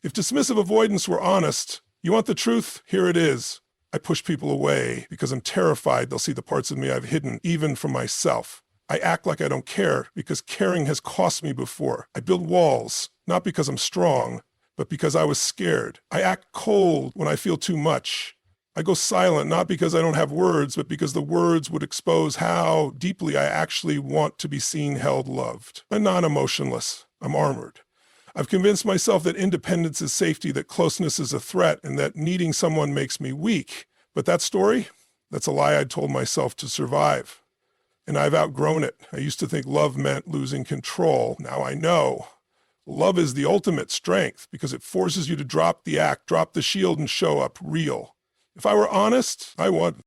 If dismissive avoidance were honest, you want the truth? Here it is. I push people away because I'm terrified they'll see the parts of me I've hidden, even from myself. I act like I don't care because caring has cost me before. I build walls, not because I'm strong, but because I was scared. I act cold when I feel too much. I go silent, not because I don't have words, but because the words would expose how deeply I actually want to be seen, held, loved. I'm not emotionless. I'm armored. I've convinced myself that independence is safety, that closeness is a threat, and that needing someone makes me weak. But that story, that's a lie I'd told myself to survive. And I've outgrown it. I used to think love meant losing control. Now I know. Love is the ultimate strength because it forces you to drop the act, drop the shield, and show up real. If I were honest, I want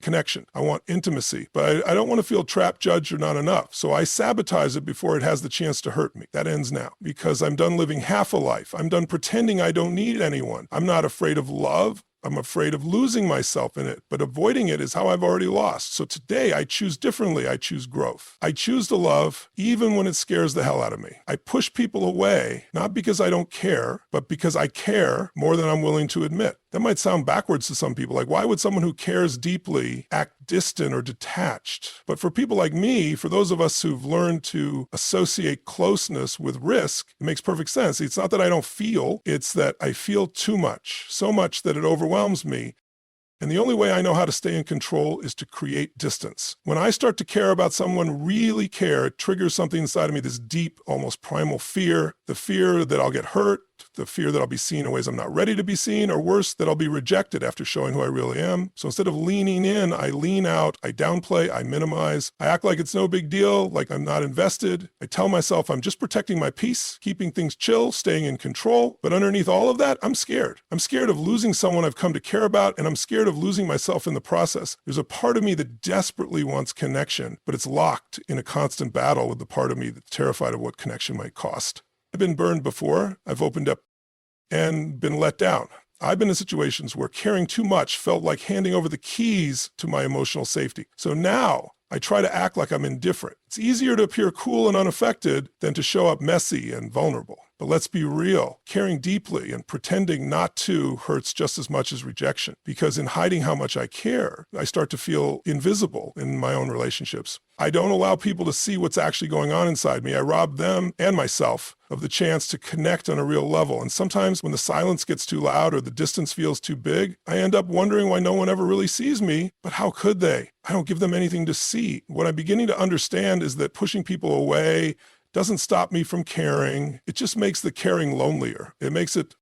connection. I want intimacy, but I don't want to feel trapped, judged, or not enough. So I sabotage it before it has the chance to hurt me. That ends now because I'm done living half a life. I'm done pretending I don't need anyone. I'm not afraid of love. I'm afraid of losing myself in it, but avoiding it is how I've already lost. So today I choose differently. I choose growth. I choose to love even when it scares the hell out of me. I push people away, not because I don't care, but because I care more than I'm willing to admit. That might sound backwards to some people. Like, why would someone who cares deeply act distant or detached? But for people like me, for those of us who've learned to associate closeness with risk, it makes perfect sense. It's not that I don't feel, it's that I feel too much, so much that it overwhelms me. And the only way I know how to stay in control is to create distance. When I start to care about someone, really care, it triggers something inside of me, this deep, almost primal fear, the fear that I'll get hurt, the fear that I'll be seen in ways I'm not ready to be seen, or worse, that I'll be rejected after showing who I really am. So instead of leaning in, I lean out, I downplay, I minimize, I act like it's no big deal, like I'm not invested. I tell myself I'm just protecting my peace, keeping things chill, staying in control. But underneath all of that, I'm scared. I'm scared of losing someone I've come to care about, and I'm scared of losing myself in the process. There's a part of me that desperately wants connection, but it's locked in a constant battle with the part of me that's terrified of what connection might cost. I've been burned before. I've opened up and been let down. I've been in situations where caring too much felt like handing over the keys to my emotional safety. So now I try to act like I'm indifferent. It's easier to appear cool and unaffected than to show up messy and vulnerable. But let's be real, caring deeply and pretending not to hurts just as much as rejection. Because in hiding how much I care, I start to feel invisible in my own relationships. I don't allow people to see what's actually going on inside me. I rob them and myself of the chance to connect on a real level. And sometimes when the silence gets too loud or the distance feels too big, I end up wondering why no one ever really sees me. But how could they? I don't give them anything to see. What I'm beginning to understand is that pushing people away doesn't stop me from caring. It just makes the caring lonelier. It makes it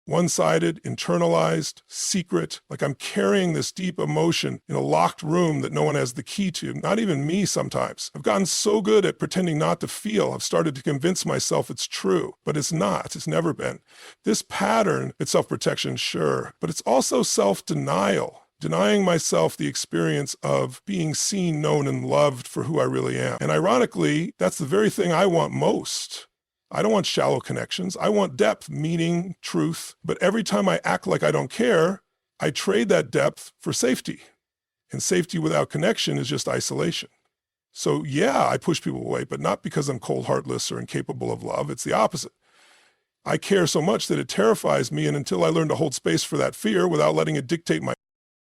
one-sided, internalized, secret, like I'm carrying this deep emotion in a locked room that no one has the key to, not even me sometimes. I've gotten so good at pretending not to feel, I've started to convince myself it's true, but it's not, it's never been. This pattern, it's self-protection, sure, but it's also self-denial. Denying myself the experience of being seen, known, and loved for who I really am. And ironically, that's the very thing I want most. I don't want shallow connections. I want depth, meaning, truth. But every time I act like I don't care, I trade that depth for safety. And safety without connection is just isolation. So yeah, I push people away, but not because I'm cold, heartless, or incapable of love. It's the opposite. I care so much that it terrifies me, and until I learn to hold space for that fear without letting it dictate my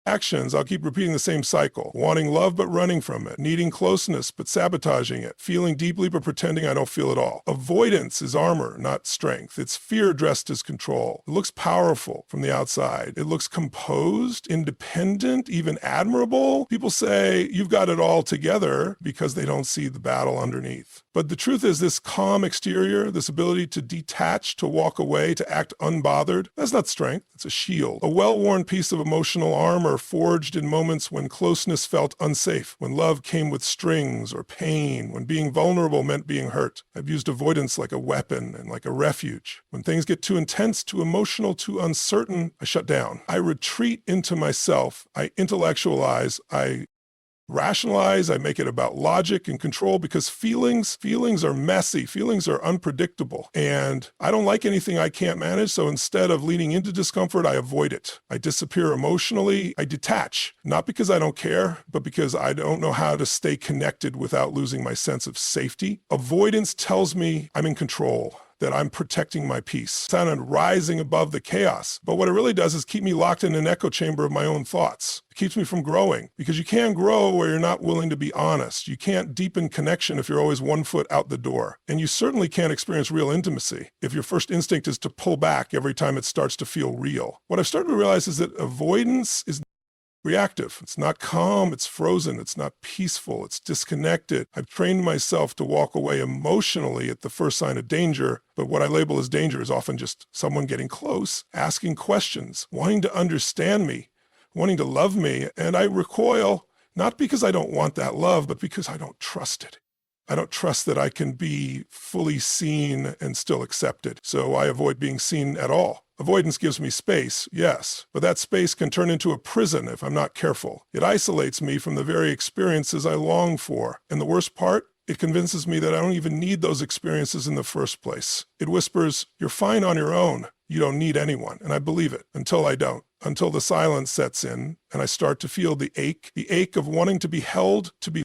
actions, I'll keep repeating the same cycle. Wanting love but running from it. Needing closeness but sabotaging it. Feeling deeply but pretending I don't feel at all. Avoidance is armor, not strength. It's fear dressed as control. It looks powerful from the outside. It looks composed, independent, even admirable. People say you've got it all together because they don't see the battle underneath. But the truth is, this calm exterior, this ability to detach, to walk away, to act unbothered, that's not strength, it's a shield. A well-worn piece of emotional armor forged in moments when closeness felt unsafe, when love came with strings or pain, when being vulnerable meant being hurt. I've used avoidance like a weapon and like a refuge. When things get too intense, too emotional, too uncertain, I shut down. I retreat into myself. I intellectualize. I rationalize, I make it about logic and control because feelings are messy, feelings are unpredictable, and I don't like anything I can't manage, so instead of leaning into discomfort, I avoid it. I disappear emotionally, I detach, not because I don't care, but because I don't know how to stay connected without losing my sense of safety. Avoidance tells me I'm in control. that I'm protecting my peace. I'm rising above the chaos. But what it really does is keep me locked in an echo chamber of my own thoughts. It keeps me from growing, because you can't grow where you're not willing to be honest. You can't deepen connection if you're always 1 foot out the door. And you certainly can't experience real intimacy if your first instinct is to pull back every time it starts to feel real. What I've started to realize is that avoidance is reactive. It's not calm, it's frozen, it's not peaceful, it's disconnected. I've trained myself to walk away emotionally at the first sign of danger, but what I label as danger is often just someone getting close, asking questions, wanting to understand me, wanting to love me, and I recoil, not because I don't want that love, but because I don't trust it. I don't trust that I can be fully seen and still accepted, so I avoid being seen at all. Avoidance gives me space, yes, but that space can turn into a prison if I'm not careful. It isolates me from the very experiences I long for, and the worst part, it convinces me that I don't even need those experiences in the first place. It whispers, you're fine on your own. You don't need anyone, and I believe it until I don't, until the silence sets in and I start to feel the ache of wanting to be held, to be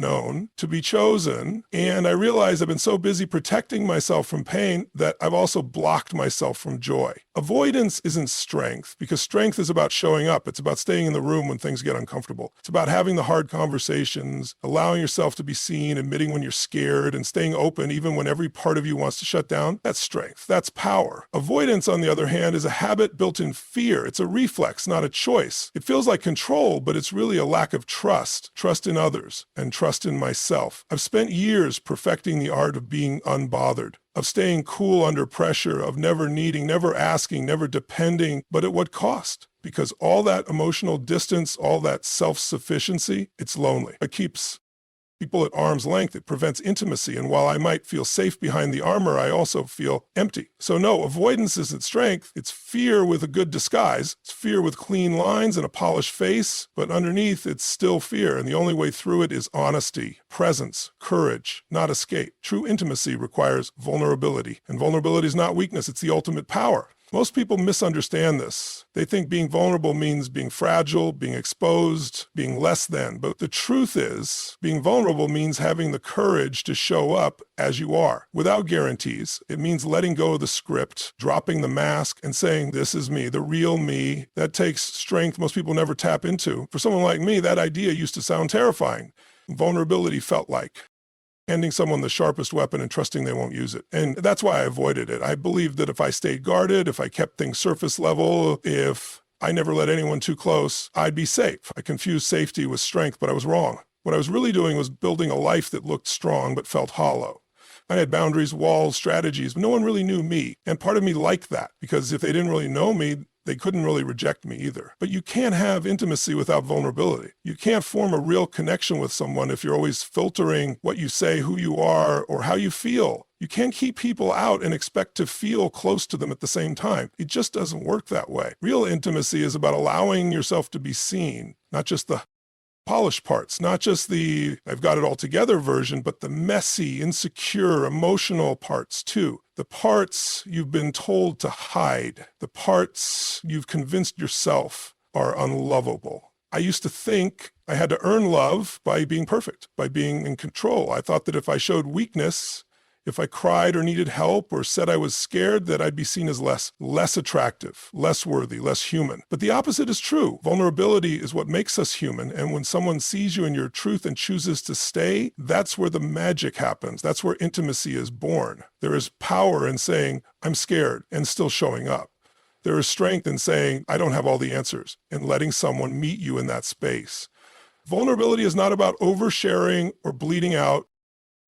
known, to be chosen, and I realize I've been so busy protecting myself from pain that I've also blocked myself from joy. Avoidance isn't strength, because strength is about showing up. It's about staying in the room when things get uncomfortable. It's about having the hard conversations, allowing yourself to be seen, admitting when you're scared, and staying open even when every part of you wants to shut down. That's strength. That's power. Avoidance, on the other hand, is a habit built in fear. It's a reflex, not a choice. It feels like control, but it's really a lack of trust in others, and trust in myself. I've spent years perfecting the art of being unbothered, of staying cool under pressure, of never needing, never asking, never depending, but at what cost? Because all that emotional distance, all that self-sufficiency, it's lonely. It keeps people at arm's length. It prevents intimacy, and while I might feel safe behind the armor, I also feel empty. So no, avoidance isn't strength. It's fear with a good disguise. It's fear with clean lines and a polished face, but underneath it's still fear, and the only way through it is honesty, presence, courage, not escape. True intimacy requires vulnerability, and vulnerability is not weakness, it's the ultimate power. Most people misunderstand this. They think being vulnerable means being fragile, being exposed, being less than. But the truth is, being vulnerable means having the courage to show up as you are, without guarantees. It means letting go of the script, dropping the mask, and saying, this is me, the real me. That takes strength most people never tap into. For someone like me, that idea used to sound terrifying. Vulnerability felt like handing someone the sharpest weapon and trusting they won't use it. And that's why I avoided it. I believed that if I stayed guarded, if I kept things surface level, if I never let anyone too close, I'd be safe. I confused safety with strength, but I was wrong. What I was really doing was building a life that looked strong but felt hollow. I had boundaries, walls, strategies, but no one really knew me. And part of me liked that, because if they didn't really know me, they couldn't really reject me either. But you can't have intimacy without vulnerability. You can't form a real connection with someone if you're always filtering what you say, who you are, or how you feel. You can't keep people out and expect to feel close to them at the same time. It just doesn't work that way. Real intimacy is about allowing yourself to be seen, not just the polished parts, not just the I've got it all together version, but the messy, insecure, emotional parts too. The parts you've been told to hide, the parts you've convinced yourself are unlovable. I used to think I had to earn love by being perfect, by being in control. I thought that if I showed weakness, if I cried or needed help or said I was scared, that I'd be seen as less attractive, less worthy, less human. But the opposite is true. Vulnerability is what makes us human. And when someone sees you in your truth and chooses to stay, that's where the magic happens. That's where intimacy is born. There is power in saying, I'm scared, and still showing up. There is strength in saying, I don't have all the answers, and letting someone meet you in that space. Vulnerability is not about oversharing or bleeding out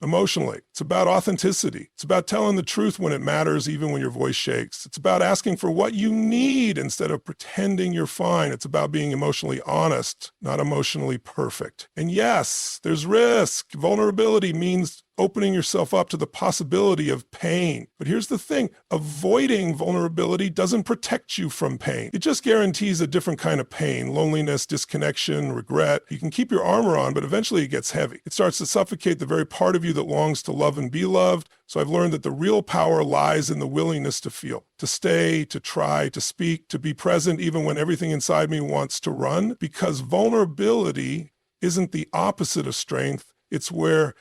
emotionally. It's about authenticity. It's about telling the truth when it matters, even when your voice shakes. It's about asking for what you need instead of pretending you're fine. It's about being emotionally honest, not emotionally perfect. And yes, there's risk. Vulnerability means opening yourself up to the possibility of pain. But here's the thing, avoiding vulnerability doesn't protect you from pain. It just guarantees a different kind of pain, loneliness, disconnection, regret. You can keep your armor on, but eventually it gets heavy. It starts to suffocate the very part of you that longs to love and be loved. So I've learned that the real power lies in the willingness to feel, to stay, to try, to speak, to be present even when everything inside me wants to run, because vulnerability isn't the opposite of strength. It's where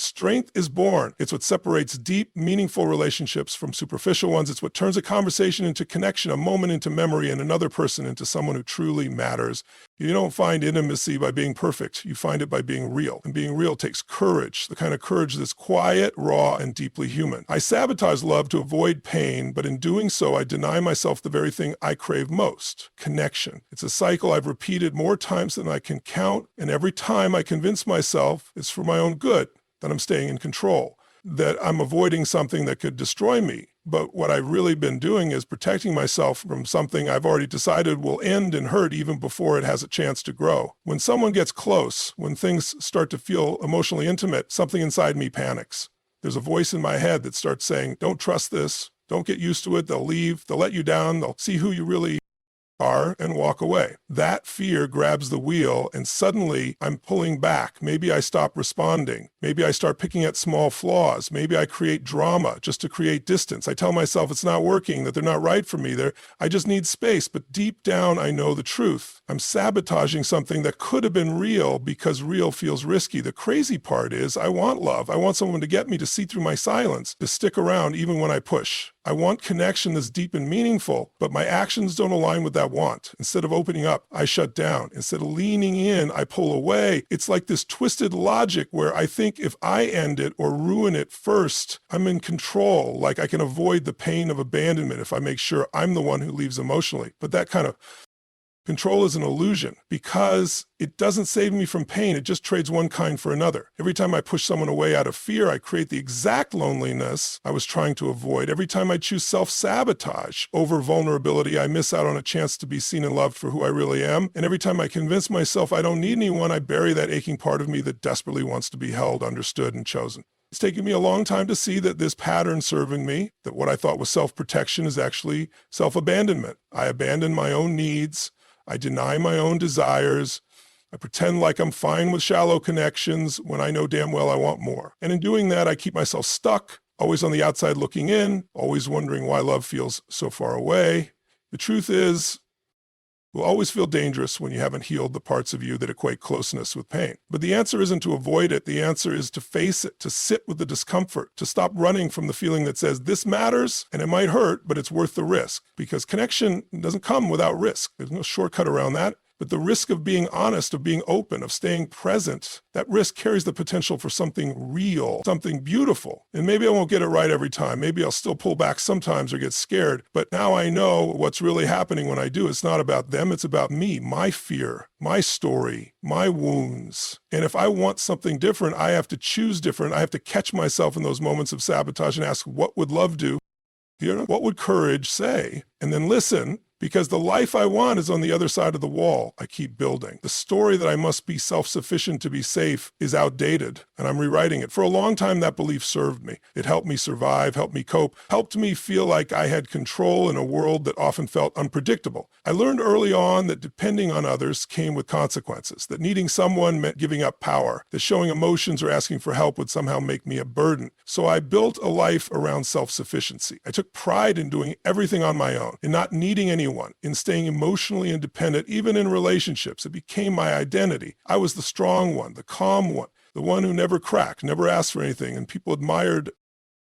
Strength is born. It's what separates deep, meaningful relationships from superficial ones. It's what turns a conversation into connection, a moment into memory, and another person into someone who truly matters. You don't find intimacy by being perfect. You find it by being real. And being real takes courage, the kind of courage that's quiet, raw, and deeply human. I sabotage love to avoid pain, but in doing so, I deny myself the very thing I crave most, connection. It's a cycle I've repeated more times than I can count, and every time I convince myself it's for my own good, that I'm staying in control, that I'm avoiding something that could destroy me. But what I've really been doing is protecting myself from something I've already decided will end and hurt even before it has a chance to grow. When someone gets close, when things start to feel emotionally intimate, something inside me panics. There's a voice in my head that starts saying, don't trust this, don't get used to it, they'll leave, they'll let you down, they'll see who you really are and walk away. That fear grabs the wheel and suddenly I'm pulling back. Maybe I stop responding. Maybe I start picking at small flaws. Maybe I create drama just to create distance. I tell myself it's not working, that they're not right for me. I just need space. But deep down, I know the truth. I'm sabotaging something that could have been real because real feels risky. The crazy part is I want love. I want someone to get me to see through my silence, to stick around even when I push. I want connection that's deep and meaningful, but my actions don't align with that want. Instead of opening up, I shut down. Instead of leaning in, I pull away. It's like this twisted logic where I think if I end it or ruin it first, I'm in control. Like I can avoid the pain of abandonment if I make sure I'm the one who leaves emotionally. But that kind of control is an illusion because it doesn't save me from pain. It just trades one kind for another. Every time I push someone away out of fear, I create the exact loneliness I was trying to avoid. Every time I choose self-sabotage over vulnerability, I miss out on a chance to be seen and loved for who I really am. And every time I convince myself I don't need anyone, I bury that aching part of me that desperately wants to be held, understood, and chosen. It's taken me a long time to see that this pattern serving me, that what I thought was self-protection is actually self-abandonment. I abandon my own needs. I deny my own desires. I pretend like I'm fine with shallow connections when I know damn well I want more. And in doing that, I keep myself stuck, always on the outside looking in, always wondering why love feels so far away. The truth is, you'll always feel dangerous when you haven't healed the parts of you that equate closeness with pain. But the answer isn't to avoid it. The answer is to face it, to sit with the discomfort, to stop running from the feeling that says this matters and it might hurt, but it's worth the risk. Because connection doesn't come without risk. There's no shortcut around that. But the risk of being honest, of being open, of staying present, that risk carries the potential for something real, something beautiful. And maybe I won't get it right every time. Maybe I'll still pull back sometimes or get scared. But now I know what's really happening when I do. It's not about them. It's about me, my fear, my story, my wounds. And if I want something different, I have to choose different. I have to catch myself in those moments of sabotage and ask, what would love do? What would courage say? And then listen. Because the life I want is on the other side of the wall I keep building. The story that I must be self-sufficient to be safe is outdated, and I'm rewriting it. For a long time, that belief served me. It helped me survive, helped me cope, helped me feel like I had control in a world that often felt unpredictable. I learned early on that depending on others came with consequences, that needing someone meant giving up power, that showing emotions or asking for help would somehow make me a burden. So I built a life around self-sufficiency. I took pride in doing everything on my own, in not needing anyone, in staying emotionally independent, even in relationships. It became my identity. I was the strong one, the calm one, the one who never cracked, never asked for anything, and people admired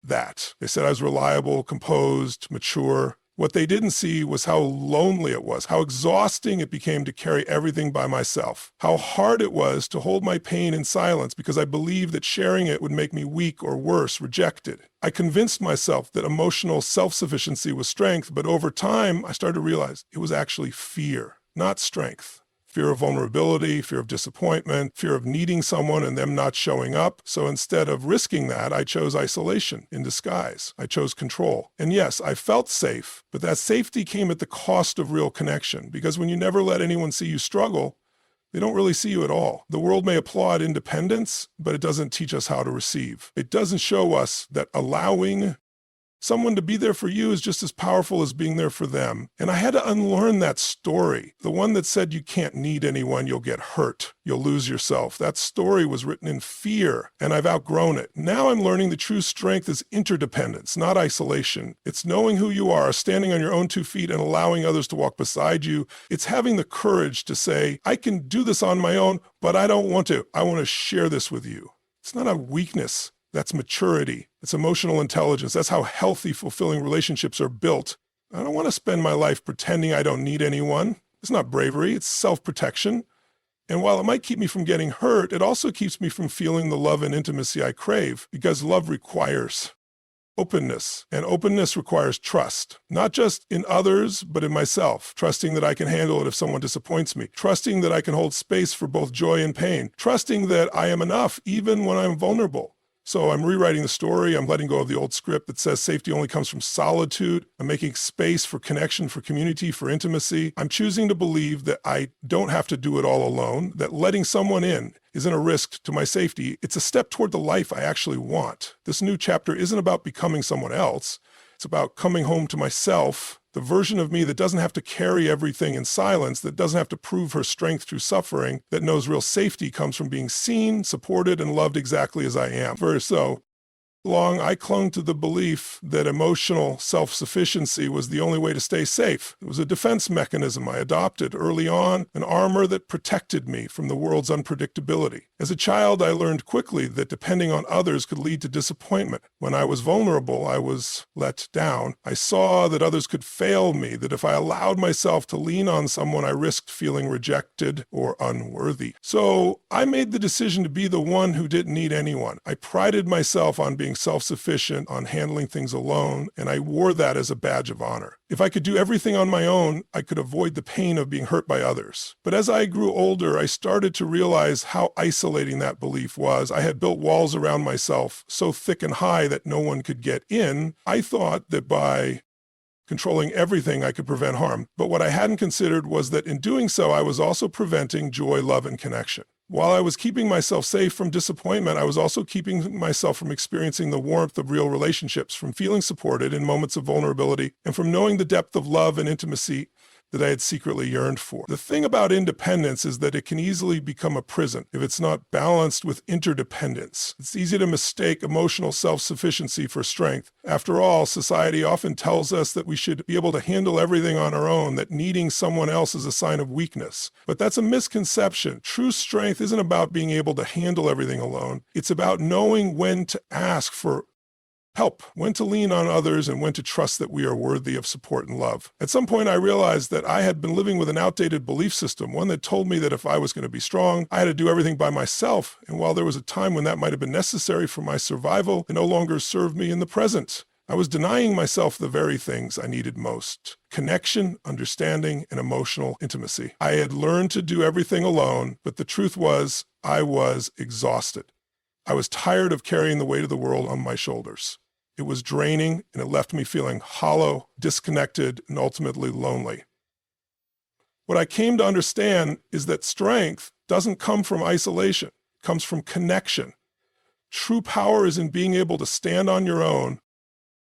that. They said I was reliable, composed, mature. What they didn't see was how lonely it was, how exhausting it became to carry everything by myself, how hard it was to hold my pain in silence because I believed that sharing it would make me weak or worse, rejected. I convinced myself that emotional self-sufficiency was strength, but over time, I started to realize it was actually fear, not strength. Fear of vulnerability, fear of disappointment, fear of needing someone and them not showing up. So instead of risking that, I chose isolation in disguise. I chose control. And yes, I felt safe, but that safety came at the cost of real connection, because when you never let anyone see you struggle, they don't really see you at all. The world may applaud independence, but it doesn't teach us how to receive. It doesn't show us that allowing someone to be there for you is just as powerful as being there for them. And I had to unlearn that story. The one that said you can't need anyone, you'll get hurt, you'll lose yourself. That story was written in fear, and I've outgrown it. Now I'm learning the true strength is interdependence, not isolation. It's knowing who you are, standing on your own 2 feet and allowing others to walk beside you. It's having the courage to say, I can do this on my own, but I don't want to. I want to share this with you. It's not a weakness. That's maturity. It's emotional intelligence. That's how healthy, fulfilling relationships are built. I don't want to spend my life pretending I don't need anyone. It's not bravery. It's self-protection. And while it might keep me from getting hurt, it also keeps me from feeling the love and intimacy I crave, because love requires openness, and openness requires trust, not just in others, but in myself, trusting that I can handle it if someone disappoints me, trusting that I can hold space for both joy and pain, trusting that I am enough even when I'm vulnerable. So I'm rewriting the story. I'm letting go of the old script that says safety only comes from solitude. I'm making space for connection, for community, for intimacy. I'm choosing to believe that I don't have to do it all alone, that letting someone in isn't a risk to my safety. It's a step toward the life I actually want. This new chapter isn't about becoming someone else. It's about coming home to myself, the version of me that doesn't have to carry everything in silence, that doesn't have to prove her strength through suffering, that knows real safety comes from being seen, supported, and loved exactly as I am. For so long, I clung to the belief that emotional self-sufficiency was the only way to stay safe. It was a defense mechanism I adopted early on, an armor that protected me from the world's unpredictability. As a child, I learned quickly that depending on others could lead to disappointment. When I was vulnerable, I was let down. I saw that others could fail me, that if I allowed myself to lean on someone, I risked feeling rejected or unworthy. So I made the decision to be the one who didn't need anyone. I prided myself on being self-sufficient, on handling things alone, and I wore that as a badge of honor. If I could do everything on my own, I could avoid the pain of being hurt by others. But as I grew older, I started to realize how isolating that belief was. I had built walls around myself so thick and high that no one could get in. I thought that by controlling everything, I could prevent harm. But what I hadn't considered was that in doing so, I was also preventing joy, love, and connection. While I was keeping myself safe from disappointment, I was also keeping myself from experiencing the warmth of real relationships, from feeling supported in moments of vulnerability, and from knowing the depth of love and intimacy that I had secretly yearned for. The thing about independence is that it can easily become a prison if it's not balanced with interdependence. It's easy to mistake emotional self-sufficiency for strength. After all, society often tells us that we should be able to handle everything on our own, that needing someone else is a sign of weakness. But that's a misconception. True strength isn't about being able to handle everything alone. It's about knowing when to ask for help, when to lean on others, and when to trust that we are worthy of support and love. At some point, I realized that I had been living with an outdated belief system, one that told me that if I was going to be strong, I had to do everything by myself. And while there was a time when that might have been necessary for my survival, it no longer served me in the present. I was denying myself the very things I needed most: connection, understanding, and emotional intimacy. I had learned to do everything alone, but the truth was, I was exhausted. I was tired of carrying the weight of the world on my shoulders. It was draining, and it left me feeling hollow, disconnected, and ultimately lonely. What I came to understand is that strength doesn't come from isolation. It comes from connection. True power is in being able to stand on your own,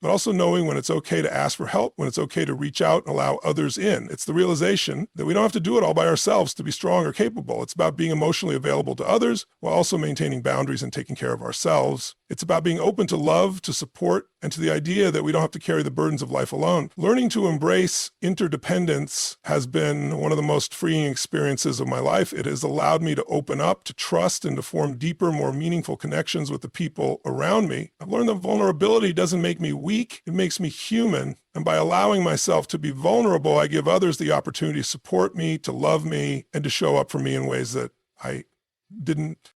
but also knowing when it's okay to ask for help, when it's okay to reach out and allow others in. It's the realization that we don't have to do it all by ourselves to be strong or capable. It's about being emotionally available to others while also maintaining boundaries and taking care of ourselves. It's about being open to love, to support, and to the idea that we don't have to carry the burdens of life alone. Learning to embrace interdependence has been one of the most freeing experiences of my life. It has allowed me to open up, to trust, and to form deeper, more meaningful connections with the people around me. I've learned that vulnerability doesn't make me weak, it makes me human. And by allowing myself to be vulnerable, I give others the opportunity to support me, to love me, and to show up for me in ways that I didn't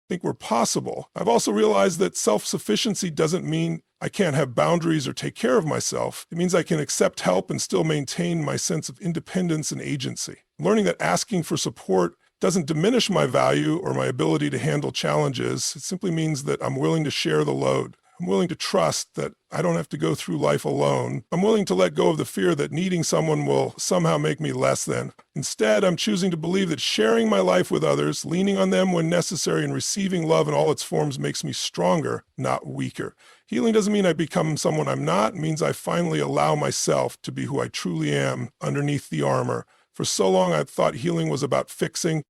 think were possible. I've also realized that self-sufficiency doesn't mean I can't have boundaries or take care of myself. It means I can accept help and still maintain my sense of independence and agency. Learning that asking for support doesn't diminish my value or my ability to handle challenges. It simply means that I'm willing to share the load. I'm willing to trust that I don't have to go through life alone. I'm willing to let go of the fear that needing someone will somehow make me less than. Instead, I'm choosing to believe that sharing my life with others, leaning on them when necessary, and receiving love in all its forms makes me stronger, not weaker. Healing doesn't mean I become someone I'm not. It means I finally allow myself to be who I truly am underneath the armor. For so long, I thought healing was about fixing.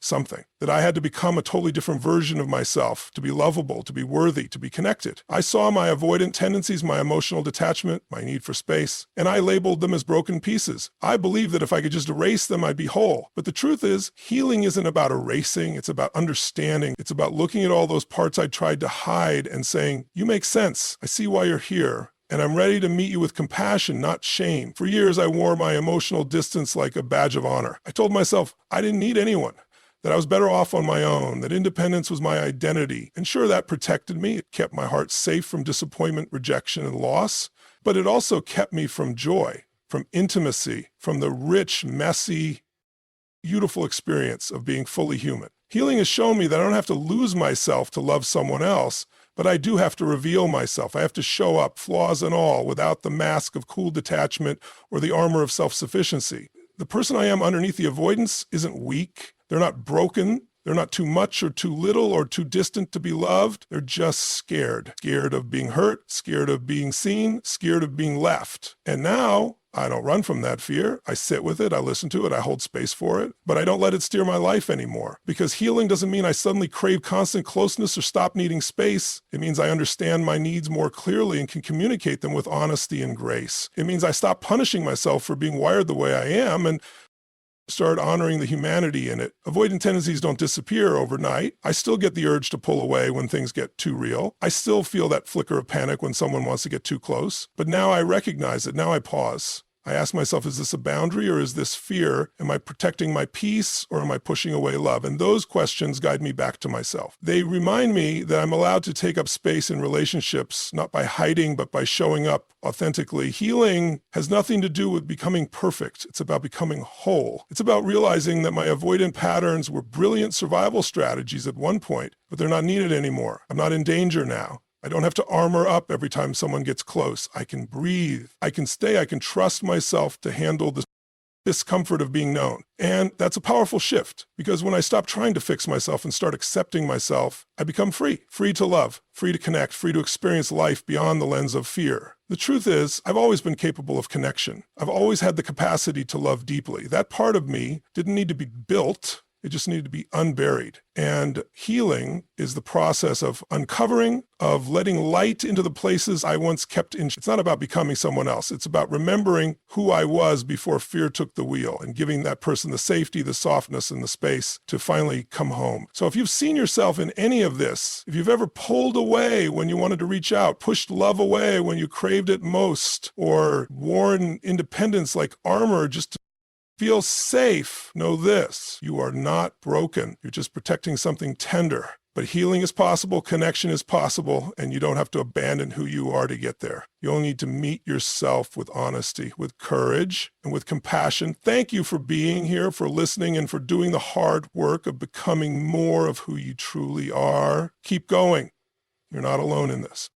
something, that I had to become a totally different version of myself to be lovable, to be worthy, to be connected. I saw my avoidant tendencies, my emotional detachment, my need for space, and I labeled them as broken pieces. I believed that if I could just erase them, I'd be whole. But the truth is, healing isn't about erasing, it's about understanding. It's about looking at all those parts I tried to hide and saying, you make sense, I see why you're here. And I'm ready to meet you with compassion, not shame. For years, I wore my emotional distance like a badge of honor. I told myself I didn't need anyone, that I was better off on my own, that independence was my identity. And sure, that protected me. It kept my heart safe from disappointment, rejection, and loss. But it also kept me from joy, from intimacy, from the rich, messy, beautiful experience of being fully human. Healing has shown me that I don't have to lose myself to love someone else, but I do have to reveal myself. I have to show up, flaws and all, without the mask of cool detachment or the armor of self-sufficiency. The person I am underneath the avoidance isn't weak. They're not broken. They're not too much or too little or too distant to be loved. They're just scared. Scared of being hurt, scared of being seen, scared of being left. And now, I don't run from that fear. I sit with it, I listen to it, I hold space for it, but I don't let it steer my life anymore. Because healing doesn't mean I suddenly crave constant closeness or stop needing space. It means I understand my needs more clearly and can communicate them with honesty and grace. It means I stop punishing myself for being wired the way I am and start honoring the humanity in it. Avoidant tendencies don't disappear overnight. I still get the urge to pull away when things get too real. I still feel that flicker of panic when someone wants to get too close. But now I recognize it. Now I pause. I ask myself, is this a boundary or is this fear? Am I protecting my peace or am I pushing away love? And those questions guide me back to myself. They remind me that I'm allowed to take up space in relationships, not by hiding, but by showing up authentically. Healing has nothing to do with becoming perfect. It's about becoming whole. It's about realizing that my avoidant patterns were brilliant survival strategies at one point, but they're not needed anymore. I'm not in danger now. I don't have to armor up every time someone gets close. I can breathe. I can stay. I can trust myself to handle the discomfort of being known. And that's a powerful shift, because when I stop trying to fix myself and start accepting myself, I become free. Free to love, free to connect, free to experience life beyond the lens of fear. The truth is, I've always been capable of connection. I've always had the capacity to love deeply. That part of me didn't need to be built. It just needed to be unburied. And healing is the process of uncovering, of letting light into the places I once kept in. It's not about becoming someone else. It's about remembering who I was before fear took the wheel and giving that person the safety, the softness, and the space to finally come home. So if you've seen yourself in any of this, if you've ever pulled away when you wanted to reach out, pushed love away when you craved it most, or worn independence like armor just to feel safe, know this: you are not broken. You're just protecting something tender. But healing is possible, connection is possible, and you don't have to abandon who you are to get there. You only need to meet yourself with honesty, with courage, and with compassion. Thank you for being here, for listening, and for doing the hard work of becoming more of who you truly are. Keep going. You're not alone in this.